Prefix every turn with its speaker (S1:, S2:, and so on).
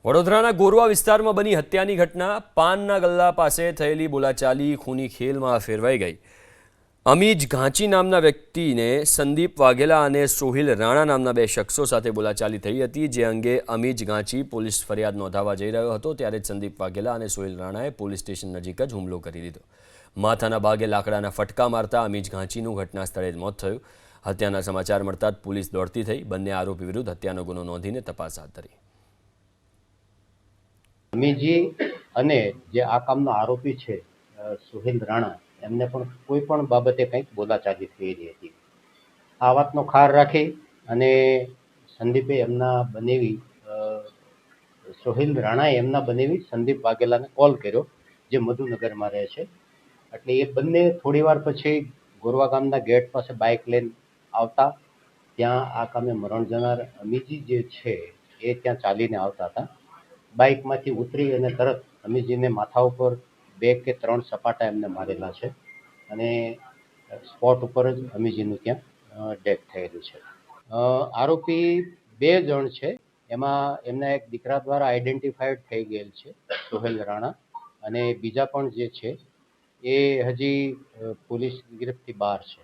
S1: વડોદરાના ગોરવા વિસ્તારમાં બની હત્યાની ઘટના પાનના ગલ્લા પાસે થયેલી બોલાચાલી ખૂની ખેલમાં ફેરવાઈ ગઈ। અમીજ ઘાંચી નામના વ્યક્તિને સંદીપ વાઘેલા અને સોહિલ રાણા નામના બે શખ્સો સાથે બોલાચાલી થઈ હતી, જે અંગે અમીજ ઘાંચી પોલીસ ફરિયાદ નોંધાવવા જઈ રહ્યો હતો ત્યારે જ સંદીપ વાઘેલા અને સોહિલ રાણાએ પોલીસ સ્ટેશન નજીક જ હુમલો કરી દીધો। માથાના ભાગે લાકડાના ફટકા મારતા અમીજ ઘાંચીનું ઘટના સ્થળે જ મોત થયું। હત્યાના સમાચાર મળતા જ પોલીસ દોડતી થઈ બંને આરોપી વિરુદ્ધ હત્યાનો ગુનો નોંધીને તપાસ હાથ ધરી।
S2: અમીજી અને જે આ કામનો આરોપી છે સોહિલ રાણા, એમને પણ કોઈ પણ બાબતે કંઈક બોલાચાલી થઈ રહી હતી। આ વાતનો ખાર રાખી અને સંદીપે એમના બનેવી સોહિલ રાણાએ એમના બનેવી સંદીપ વાઘેલાને કોલ કર્યો, જે મધુનગરમાં રહે છે। એટલે એ બંને થોડી વાર પછી ગોરવા ગામના ગેટ પાસે બાઇક લઈને આવતા ત્યાં આ કામે મરણ જનાર અમીજી જે છે એ ત્યાં ચાલીને આવતા હતા। બાઇકમાંથી ઉતરી અને તરત અમીજીને માથા ઉપર 2 કે 3 સપાટા એમને મારેલા છે અને સ્પોટ ઉપર જ અમીજીનું ત્યાં ડેથ થયેલું છે। આરોપી 2 જણ છે, એમાં એમના એક દીકરા દ્વારા આઈડેન્ટિફાઈડ થઈ ગયેલ છે સોહેલ રાણા, અને બીજા પણ જે છે એ હજી પોલીસ ગિરફ્તથી બહાર છે।